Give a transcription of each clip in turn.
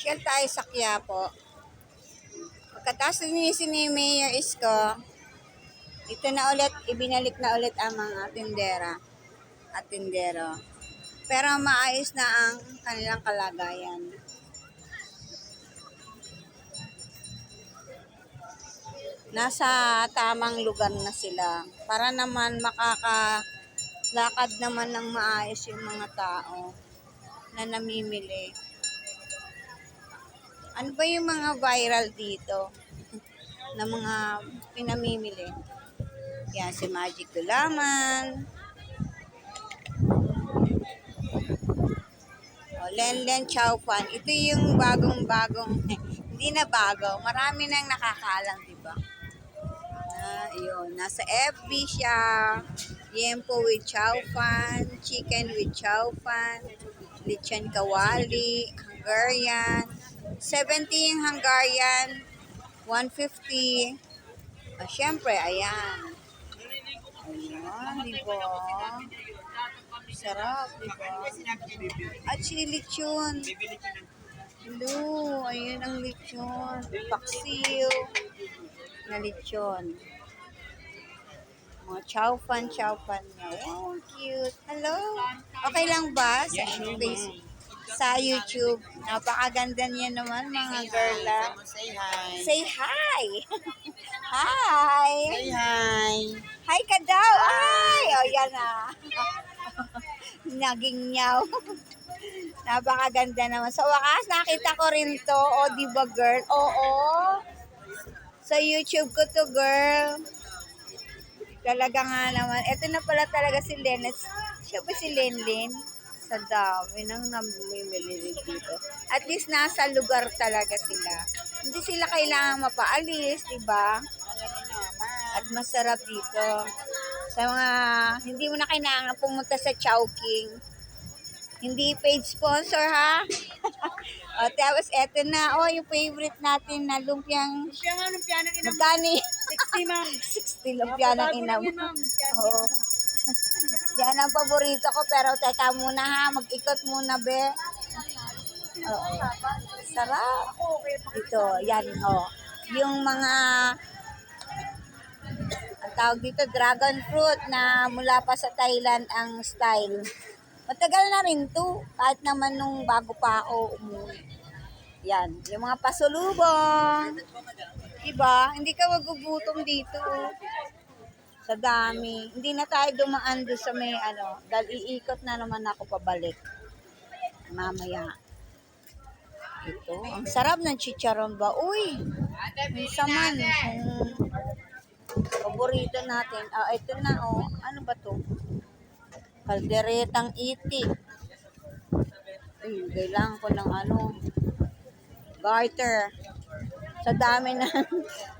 Shell tayo sa Quiapo. Pagkatapos ni Mayor Isko, ito na ulit, ibinalik na ulit ang mga tindera at tindero. Pero maayos na ang kanilang kalagayan. Nasa tamang lugar na sila para naman makakalakad naman ng maayos yung mga tao na namimili. Ano ba yung mga viral dito na mga pinamimili? Yan, si Magic Gulaman. O, Lenlen Chow Fan. Ito yung bagong-bagong, hindi na bago. Marami nang nakakalang, diba? Ayun, nasa FB siya. Yempo with Chow Fan. Chicken with Chow Fan. Lechon Kawali. Hungarian. 70 yung Hungarian. 150. Siyempre, ayan. Ayan, diba? Sarap, diba? At si lechon. Hello, ayun ang lechon. Paksiw na lechon. Mga chow fan niya. Wow, cute. Hello. Okay lang ba sa sa YouTube? Napakaganda niya naman, mga girla. Say hi. Say hi. Hi. Say hi. Hi ka daw. Ay, o yan na. Naging nyaw. Napakaganda naman. Sa wakas, nakita ko rin to. O, di ba, girl? Oo. Sa YouTube ko to, girl. Talaga nga naman. Ito na pala talaga si Lenes. Siya ba si Lenlen? Sa dami nang namimili dito. At least nasa lugar talaga sila. Hindi sila kailangan mapaalis, di ba? At masarap dito. Sa mga, hindi mo na kailangan pumunta sa Chowking. Hindi paid sponsor, ha? O, tapos eto na, yung favorite natin na lumpiang, Lumpia ng inam. magkani? 60, ma'am. 60 lumpia ng inam. Oo. Yan ang paborito ko, pero teka muna ha, mag-ikot muna, be. Oo. Sarap. Ito, yan, yung mga, ang tawag dito, dragon fruit na mula pa sa Thailand ang style. Matagal na rin to, kahit naman nung bago pa ako umuwi. Yan, yung mga pasulubong. Diba? Hindi ka magugutom dito. Sa dami. Hindi na tayo dumaan doon sa may dahil iikot na naman ako pabalik. Mamaya. Ito, ang sarap ng chicharon ba? Uy! Minsan man, paborito natin. Ito na, ano ba to? Kalderetang itik. Kailangan ko ng garter. Sa dami na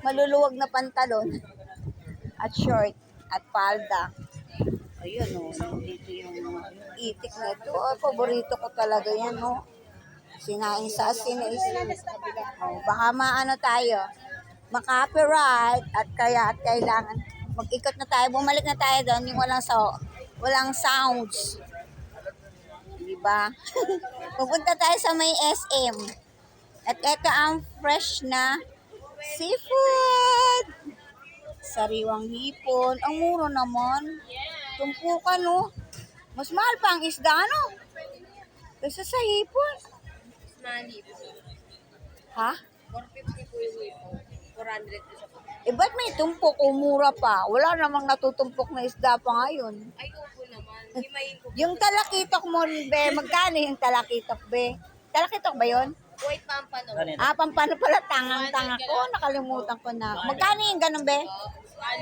maluluwag na pantalon at short at palda. Ayun, dito yung itik na ito. Paborito ko talaga yan, Sinaing sa asin na baka maano tayo, maka-copyright at kailangan mag-ikot na tayo, bumalik na tayo doon yung walang sounds. Diba? Pupunta tayo sa may SM. At ito ang fresh na seafood. Sariwang hipon. Ang mura naman. Tumpukan, Mas mahal pa ang isda, Kaysa sa hipon. Ha? 450 po yung hipon. 400 po sa Ba't may tumpok o mura pa? Wala namang natutumpok na isda pa ngayon. Ay, upo naman. Himayin ko. Yung talakitok mo, be, magkano yung talakitok, be? Talakitok ba yun? White pampano. Pampano pala, tangang-tanga ko. Nakalimutan ko na. Magkano yung ganun, be?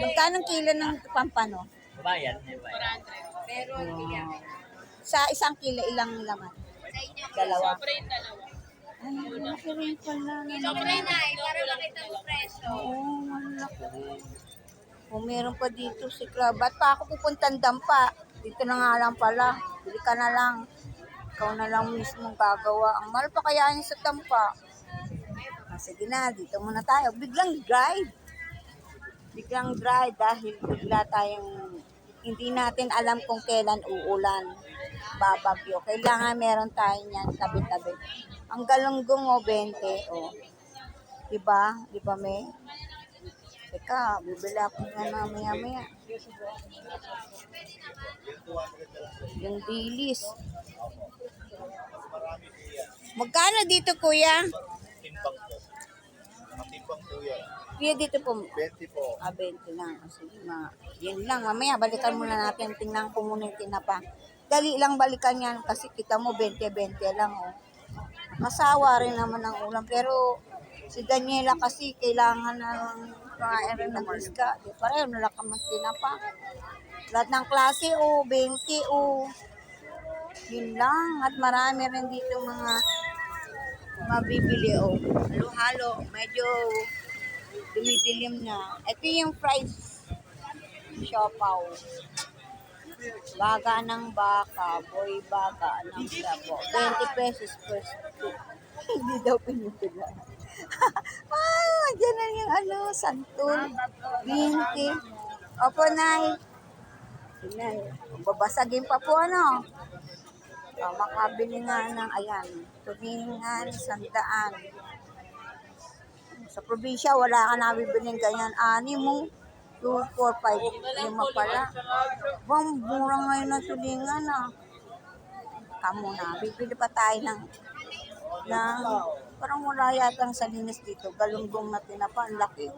Magkano ang kilo ng pampano? Bayan. 400. Pero, Sa isang kilo, ilang laman? sa inyo, Dalawa. Sobre yung dalawa. Ay, malaki rin pala. Sobre na, para makita mo presyo. Oo, malaki. Kung meron pa dito si Club, ba't pa ako pupuntang Dampa? Dito na nga lang pala. Bili ka na lang. Ikaw na lang mismo gagawa. Ang mahal pa kaya niya sa Dampa. Sige na, dito muna tayo. Biglang dry dahil bigla tayong hindi natin alam kung kailan uulan, babagyo. Kailangan meron tayo niyan tabi-tabi. Ang galunggong 20, oh. Diba? Diba, may? Teka, bibili ako nga mamaya-maya. Yung dilis. Magkano dito, kuya? Timbang po. Matimbang po yan. Kuya, dito po. 20 po. 20 lang. Sige, yan lang. Mamaya, balikan muna natin. Tingnan ko muna yung tinapa. Dali lang balikan yan kasi kita mo 20-20 lang. Oh. Masawa rin naman ang ulam. Pero si Daniela kasi kailangan ng kain rin ng isda. Di pareho na lang kamang tinapa. Lahat ng klase, 20, yun lang. At marami rin dito mga mabibili, halo-halo. Medyo dumidilim na. Ito yung fries siopaw. Baga ng baka, boy baga ng sabo. 20 pesos per stick. Hindi daw pinipila. Dyan na yung santol. 20. Opo, Nay. Nay. Babasagin pa po, makabili nga ng, ayan, tulingan, 100. Sa probinsya, wala ka nabibiling ganyan. 6, 2, 4, 5, 5 pala. Bang, mura ngayon ng tulingan, Kamo na, bibili pa tayo ng parang wala yatang salinas dito. Galunggong na tinapa, ang laki.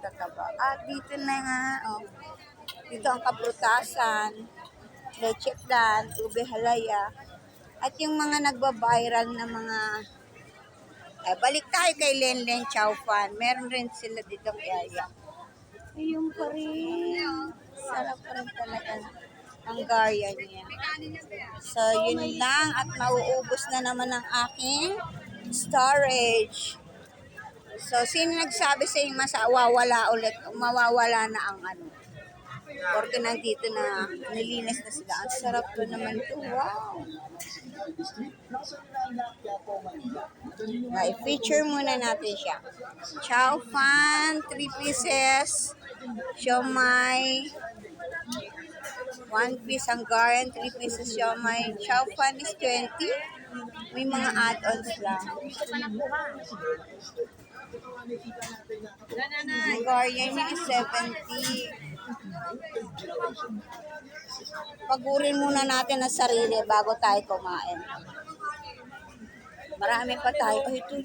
Tataba. At dito na nga, dito ang kaprutasan, leche flan, ube halaya, at yung mga nagba-viral na mga, balik tayo kay Lenlen Chow Fan. Meron rin sila dito area. Ayun pa rin. Sarap pa rin talaga ang garya niya. So, yun lang. At mauubos na naman ang aking storage. So, sino nagsabi sa inyo mawawala ulit? Mawawala na ang Porque nandito na nilinis na sila. Ang sarap po naman ito. Wow! I-feature muna natin siya. Chow Fan, 3 pieces. Siomai, 1 piece Hungarian, 3 pieces siomai. Chow Fan is 20. May mga add-ons lang. Hungarian is 70. Pagurin muna natin ang sarili bago tayo kumain. Marami pa tayo. Ito.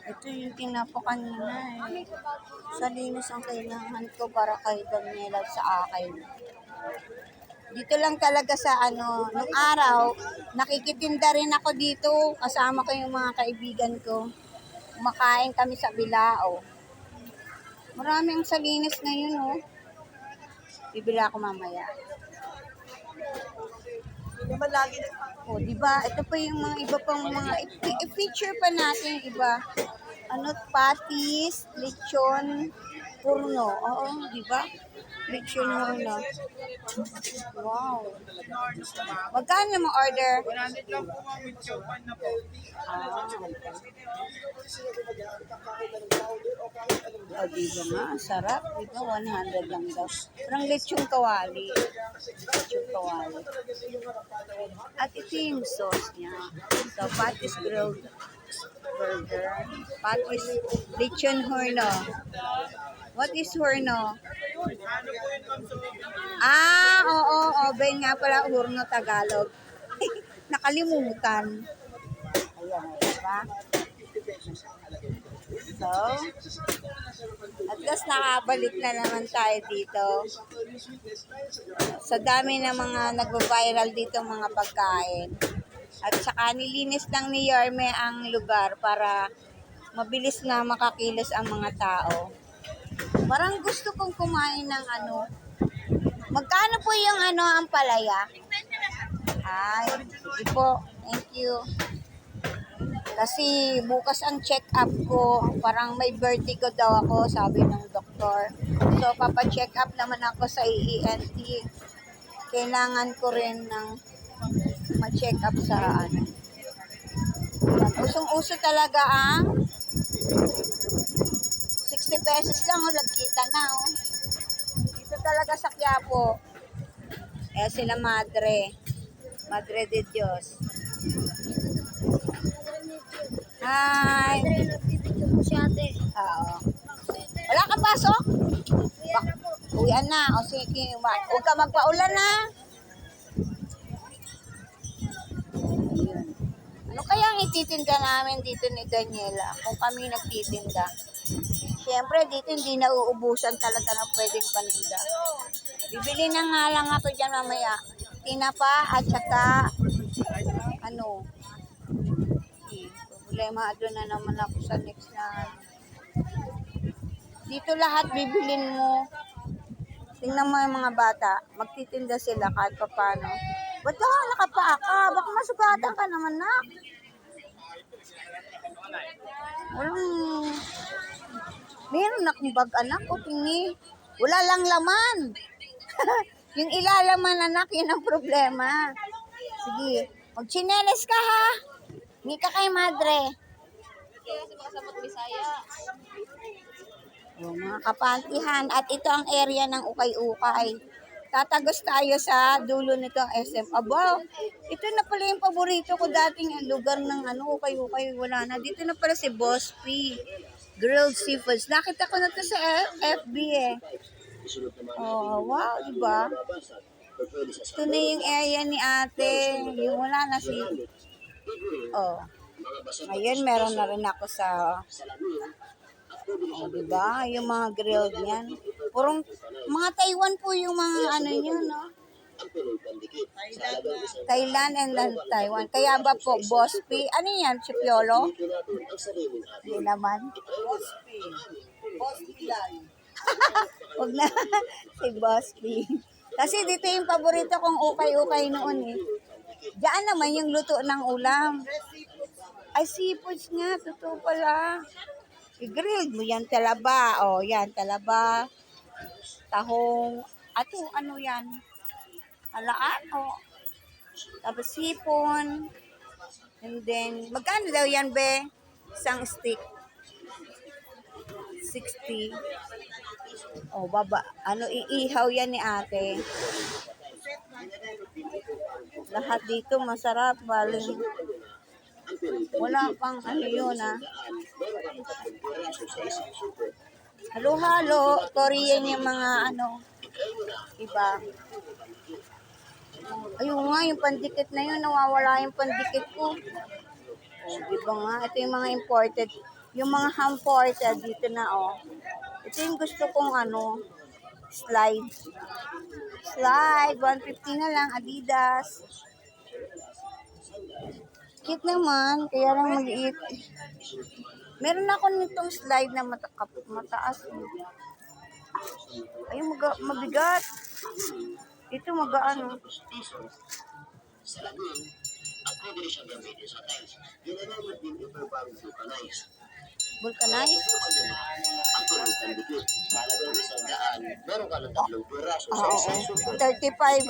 Ito yung tinapa kanina Salinas ang kailangan ko para kay Daniela at sa akin. Dito lang talaga sa nung araw, nakikitinda rin ako dito. Kasama ko yung mga kaibigan ko. Kumakain kami sa Bilao. Maraming salinas ngayon, Bibili ako mamaya. Diba? Ito pa yung mga iba pang mga i-feature pa natin yung iba. Patis, lechon, purno. Diba? Lechon purno. Wow. Magkano mo order? 100 lang po ma'am with chopan na po. Diba nga? Sarap. Diba? 100 lang daw. Parang lechon kawali. At ito yung sauce niya. So, patis grilled burger. Patis lechon horno. What is horno? Ben nga pala, horno Tagalog. Nakalimutan. Ayan, diba? So, at least nakabalik na naman tayo dito. Sa dami ng mga nagbo-viral dito mga pagkain. At saka nilinis lang ni Yorme ang lugar para mabilis na makakilos ang mga tao. Parang gusto kong kumain ng Magkano po yung ang palaya? Ay, sige po. Thank you. Kasi bukas ang check-up ko. Parang may vertigo daw ako, sabi ng doktor. So, papacheck up naman ako sa ENT. Kailangan ko rin ng ma-check up sa Usong-uso talaga ang 60 pesos lang, lagkita Kita na, oh. Dito talaga sa Quiapo. Eh, sila Madre. Madre de Dios. Hi! Nagbibidyo po si ate. Oo. Wala kang pasok? Uwian na. O sige, huwag ka magpaulan na. Ano kaya ang ititinda namin dito ni Daniela kung kami nagtitinda? Siyempre, dito hindi nauubusan talaga na pwedeng paninda. Bibili na nga lang ako dyan mamaya. Tinapa at saka ano, problemado na naman ako sa next na ano. Dito lahat bibilin mo. Tingnan mo yung mga bata. Magtitinda sila kahit pa paano. Ba't ka nakapaa ka? Baka masugatan ka naman na. Meron akong bag anak ko. Tingi. Wala lang laman. Yung ilalaman anak, yun ang problema. Sige. Magchineles ka ha. Hindi ka kay madre. Kaya kasi baka sa Bisaya. O, mga kapantihan. At ito ang area ng ukay-ukay. Tatagos tayo sa dulo nito ang SM. Aba, ito na pala yung paborito ko dating ang lugar ng ano, ukay-ukay. Wala na. Dito na pala si Boss P. Grilled Seafoods. Nakita ko na to sa FB eh. Oh, wow, diba? Ito na yung area ni ate. Yung wala na si... Oh. Ngayon, meron na rin ako sa... Oh, diba? Yung mga grilled yan. Purong mga Taiwan po yung mga ano nyo, no? Thailand and then Taiwan. Kaya ba po, Boss P? Ano yan? Si Piolo? Hindi naman. Boss Pilay. Huwag na. Si Boss P. Kasi dito yung paborito kong ukay-ukay noon eh. Diyan naman yung luto ng ulam. Ay, seafoods nga. Totoo pala. I-grill mo yan, talaba. O, yan, talaba. Tahong. Ato, ano yan? Alaan, o. Tapos sipon. And then, magkano daw yan, be? Isang stick. 60. O, baba. Ano, iihaw yan ni ate. Lahat dito masarap. Baling. Wala pang ano yun, ah. Halo-halo. Korean yung mga ano. Iba. Ayun nga, yung pandikit na yun. Nawawala yung pandikit ko. Oh, diba nga? Ito yung mga imported. Yung mga imported dito na, oh. Ito yung gusto kong ano. Slide. Slide. 150 na lang. Adidas. Cute naman. Kaya lang maliit. Meron ako nitong slide na mataas. Ayun, mabigat. Ito magaan. Vulcanize? Oo. 35.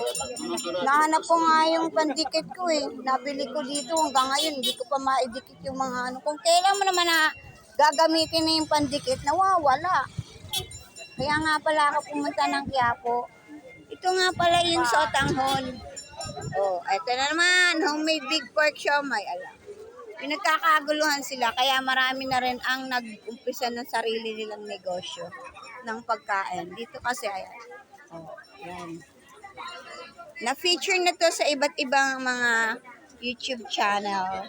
Nahanap ko nga yung pandikit ko eh. Nabili ko dito hanggang ngayon. Hindi ko pa maidikit yung mga ano. Kung kailan mo naman na gagamitin na yung pandikit, nawawala. Kaya nga pala ako pumunta ng Quiapo. Ito nga pala yung sotanghon. Oh, ito na naman. Homemade big pork siomai. Alam. Pinagkakaguluhan sila. Kaya marami na rin ang nag-umpisa ng sarili nilang negosyo ng pagkain. Dito kasi, ayan. Oh, yan. Na-feature na to sa iba't ibang mga YouTube channel.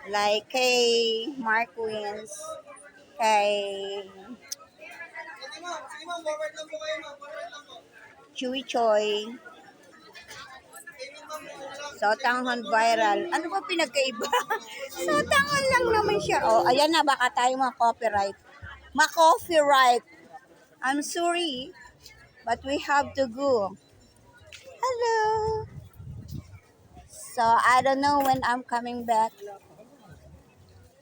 Like kay Mark Wins, kay Chewy Choy, Sotanghon Viral. Ano ba pinagkaiba? Sotanghon lang naman siya. Oh, ayan na, baka tayo ma-copyright. Ma-copyright. I'm sorry, but we have to go. Hello. So, I don't know when I'm coming back.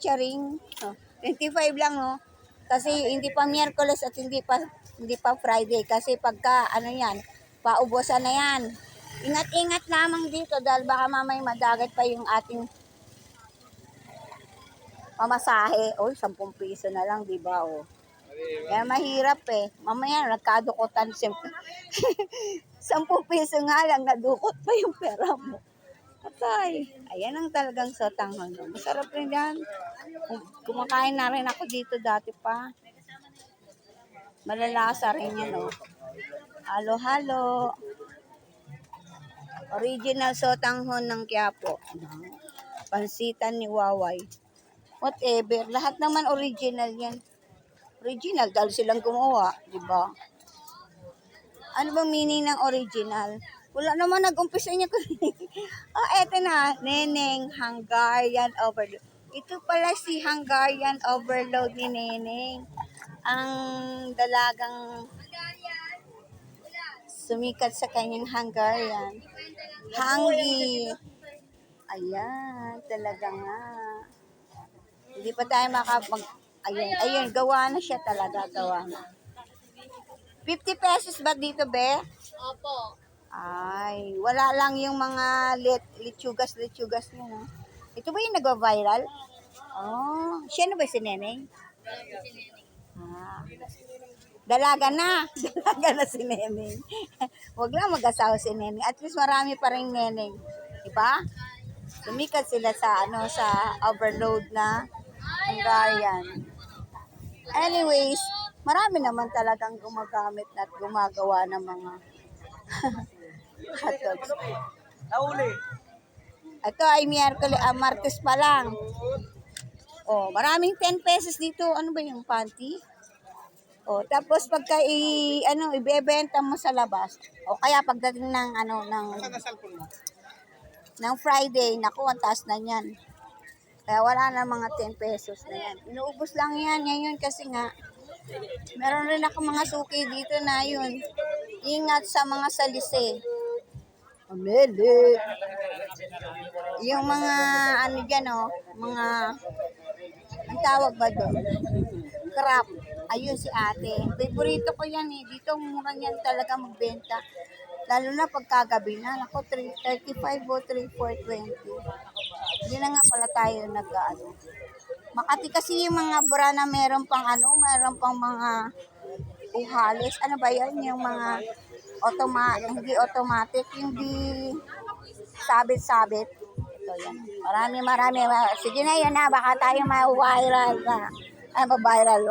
Charing. Oh, 25 lang, no? Kasi hindi pa Miyerkules at hindi pa Friday. Kasi pagka, ano yan, paubusan na yan. Ingat-ingat lamang dito dahil baka mamay madagat pa yung ating pamasahe. Oy, 10 piso na lang, di ba? Oh. Kaya mahirap eh. Mamaya nagkadukutan siyempre. 10 piso nga lang, nadukot pa yung pera mo. Patay. Ayan ang talagang sotanghon. Masarap rin yan. Kumakain na rin ako dito dati pa. Malalasa rin yan, oh. Halo-halo. Original sotanghon ng Quiapo. Pansitan ni Waway. Whatever. Lahat naman original yan. Original dahil silang gumawa, di ba? Ano bang meaning ng original? Wala naman nag-umpisa niya. Oh, eto na. Neneng, Hungarian Overload. Ito pala si Hungarian Overload ni Neneng. Ang dalagang sumikat sa kanyang Hungarian. Hungry. Ayan, talaga nga. Hindi pa tayo ayun, gawa na siya talaga, gawa na. 50 pesos ba dito, be? Opo. Ay, wala lang yung mga litsugas niya, no? Ito ba yung nagwa-viral? Oh, siya na ba si Neneng? Ah, dalaga na. Dalaga na si Neneng. Huwag lang mag-asawa si Neneng. At least marami pa rin Neneng. Diba? Sumikat sila sa overload na Hungarian. Anyways, marami naman talagang gumagamit at gumagawa ng mga hotdogs. Nauli. Ito ay Martes pa lang. Oh, maraming 10 pesos dito. Ano ba yung panty? Oh, tapos pagka ibebenta mo sa labas. O kaya pagdating ng ng Friday, naku, ang taas na niyan. Kaya wala na mga 10 pesos na yan. Inuubos lang yan ngayon kasi nga, meron rin ako mga suki dito na yun. Ingat sa mga salise. Ameli. Yung mga, mga, ang tawag ba doon? Crap. Ayun si ate. Favorito ko yan eh. Dito mura yan talaga magbenta. Lalo na pagkagabi na. Ako, 335 o 3420. Hindi na nga pala tayo Makati kasi yung mga bra na meron pang meron pang mga uhalis. Ano ba yan? Yung mga hindi automatic, hindi sabit-sabit. Ito yan. Marami. Sige na yan na, baka tayo ma-viral na. Ay, ma-viral.